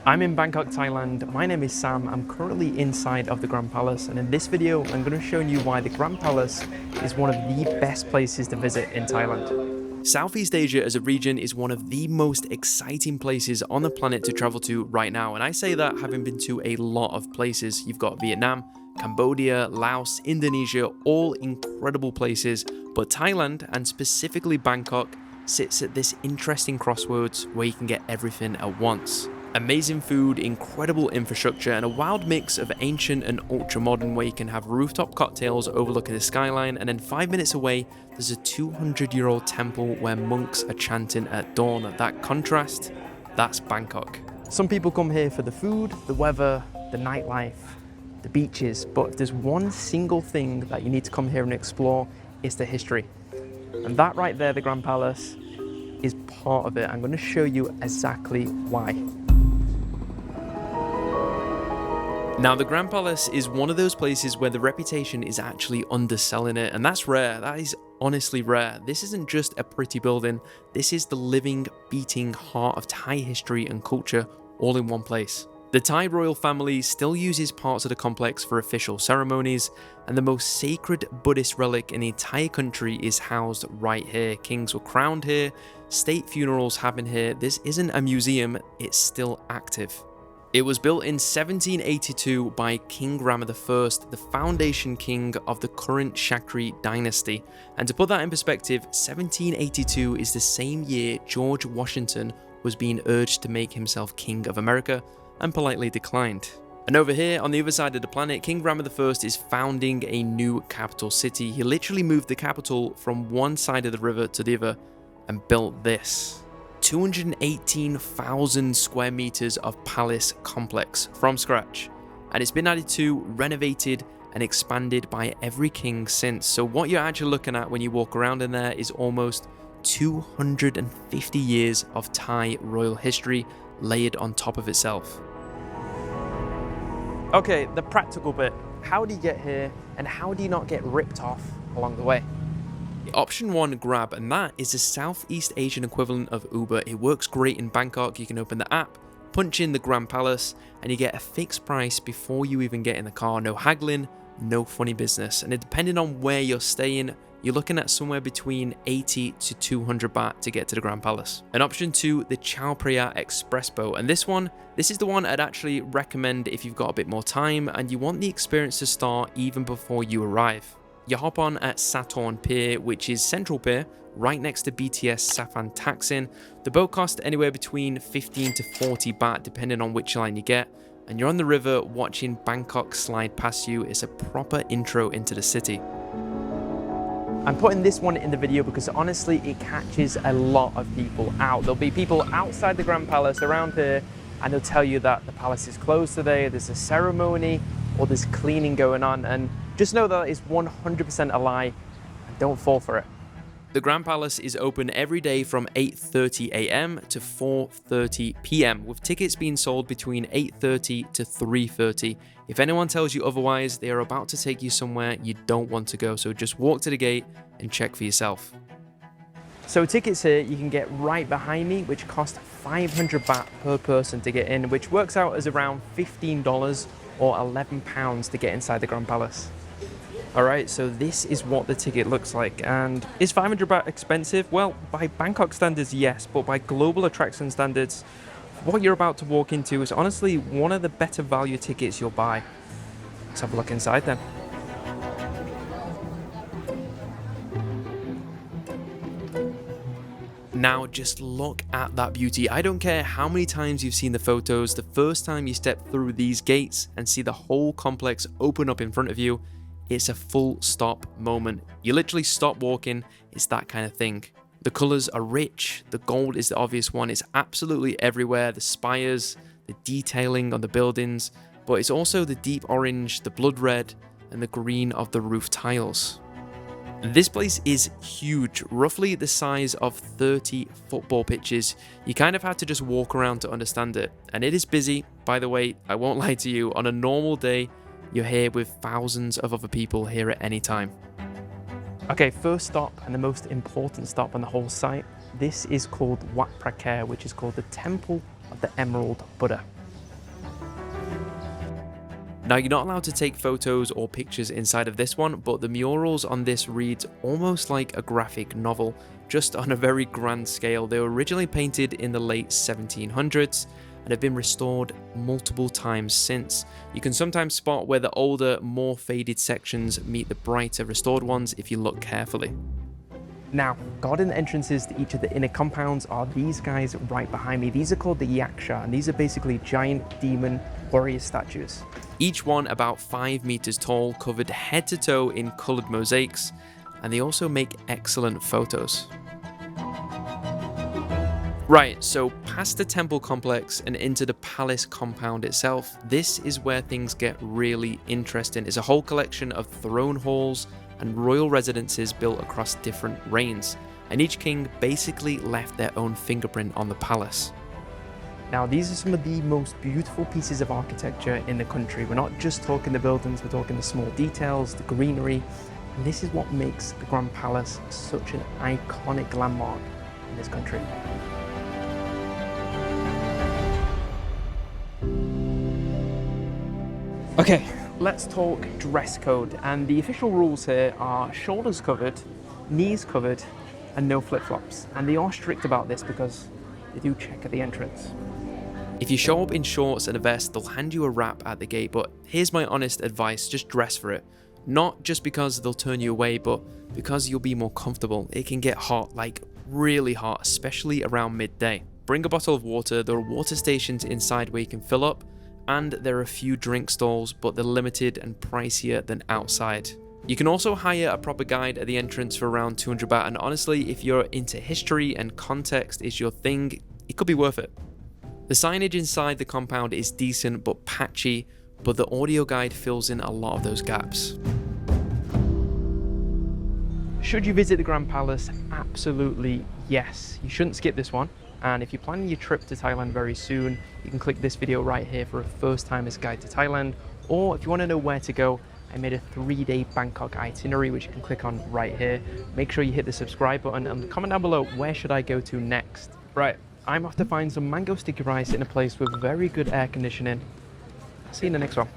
I'm in Bangkok, Thailand. My name is Sam. I'm currently inside of the Grand Palace, and in this video I'm going to show you why the Grand Palace is one of the best places to visit in Thailand. Southeast Asia as a region is one of the most exciting places on the planet to travel to right now, and I say that having been to a lot of places. You've got Vietnam, Cambodia, Laos, Indonesia, all incredible places, but Thailand, and specifically Bangkok, sits at this interesting crossroads where you can get everything at once. Amazing food, incredible infrastructure, and a wild mix of ancient and ultra-modern where you can have rooftop cocktails overlooking the skyline, and then 5 minutes away there's a 200-year-old temple where monks are chanting at dawn. That contrast, that's Bangkok. Some people come here for the food, the weather, the nightlife, the beaches, but if there's one single thing that you need to come here and explore, it's the history. And that right there, the Grand Palace, is part of it. I'm going to show you exactly why. Now, the Grand Palace is one of those places where the reputation is actually underselling it, and that's rare. That is honestly rare. This isn't just a pretty building, this is the living, beating heart of Thai history and culture all in one place. The Thai royal family still uses parts of the complex for official ceremonies, and the most sacred Buddhist relic in the entire country is housed right here. Kings were crowned here, state funerals happen here. This isn't a museum, it's still active. It was built in 1782 by King Rama I, the foundation king of the current Shakri dynasty. And to put that in perspective, 1782 is the same year George Washington was being urged to make himself King of America and politely declined. And over here, on the other side of the planet, King Rama I is founding a new capital city. He literally moved the capital from one side of the river to the other and built this. 218,000 square meters of palace complex from scratch, and it's been added to, renovated and expanded by every king since. So what you're actually looking at when you walk around in there is almost 250 years of Thai royal history layered on top of itself. Okay, the practical bit. How do you get here, and how do you not get ripped off along the way? Option 1, Grab, and that is the Southeast Asian equivalent of Uber. It works great in Bangkok. You can open the app, punch in the Grand Palace, and you get a fixed price before you even get in the car. No haggling, no funny business. And depending on where you're staying, you're looking at somewhere between 80 to 200 baht to get to the Grand Palace. And option 2, the Chao Phraya Express boat. And this is the one I'd actually recommend if you've got a bit more time and you want the experience to start even before you arrive. You hop on at Satorn Pier, which is Central Pier, right next to BTS Safan Taksin. The boat costs anywhere between 15 to 40 baht, depending on which line you get. And you're on the river watching Bangkok slide past you. It's a proper intro into the city. I'm putting this one in the video because honestly, it catches a lot of people out. There'll be people outside the Grand Palace around here, and they'll tell you that the palace is closed today, there's a ceremony, or there's cleaning going on, and just know that is 100% a lie, and don't fall for it. The Grand Palace is open every day from 8:30 AM to 4:30 PM, with tickets being sold between 8:30 to 3:30. If anyone tells you otherwise, they are about to take you somewhere you don't want to go, so just walk to the gate and check for yourself. So tickets here you can get right behind me, which cost 500 baht per person to get in, which works out as around $15 or £11 to get inside the Grand Palace. Alright, so this is what the ticket looks like, and is 500 baht expensive? Well, by Bangkok standards, yes, but by global attraction standards, what you're about to walk into is honestly one of the better value tickets you'll buy. Let's have a look inside then. Now just look at that beauty. I don't care how many times you've seen the photos, the first time you step through these gates and see the whole complex open up in front of you, it's a full stop moment. You literally stop walking, it's that kind of thing. The colors are rich, the gold is the obvious one, it's absolutely everywhere, the spires, the detailing on the buildings, but it's also the deep orange, the blood red, and the green of the roof tiles. This place is huge, roughly the size of 30 football pitches. You kind of have to just walk around to understand it. And it is busy, by the way, I won't lie to you, on a normal day, you're here with thousands of other people here at any time. Okay, first stop and the most important stop on the whole site. This is called Wat Praker, which is called the Temple of the Emerald Buddha. Now, you're not allowed to take photos or pictures inside of this one, but the murals on this reads almost like a graphic novel, just on a very grand scale. They were originally painted in the late 1700s and have been restored multiple times since. You can sometimes spot where the older, more faded sections meet the brighter restored ones if you look carefully. Now, guarding the entrances to each of the inner compounds are these guys right behind me. These are called the Yaksha, and these are basically giant demon warrior statues. Each one about 5 meters tall, covered head to toe in colored mosaics, and they also make excellent photos. Right, so past the temple complex and into the palace compound itself, this is where things get really interesting. It's a whole collection of throne halls and royal residences built across different reigns, and each king basically left their own fingerprint on the palace. Now, these are some of the most beautiful pieces of architecture in the country. We're not just talking the buildings, we're talking the small details, the greenery, and this is what makes the Grand Palace such an iconic landmark in this country. Okay, let's talk dress code, and the official rules here are shoulders covered, knees covered, and no flip-flops. And they are strict about this because they do check at the entrance. If you show up in shorts and a vest, they'll hand you a wrap at the gate, but here's my honest advice, just dress for it. Not just because they'll turn you away, but because you'll be more comfortable. It can get hot, like really hot, especially around midday. Bring a bottle of water, there are water stations inside where you can fill up, and there are a few drink stalls, but they're limited and pricier than outside. You can also hire a proper guide at the entrance for around 200 baht, and honestly, if you're into history and context is your thing, it could be worth it. The signage inside the compound is decent but patchy, but the audio guide fills in a lot of those gaps. Should you visit the Grand Palace? Absolutely yes. You shouldn't skip this one. And if you're planning your trip to Thailand very soon, you can click this video right here for a first-timer's guide to Thailand. Or if you want to know where to go, I made a 3-day Bangkok itinerary, which you can click on right here. Make sure you hit the subscribe button and comment down below, where should I go to next? Right, I'm off to find some mango sticky rice in a place with very good air conditioning. I'll see you in the next one.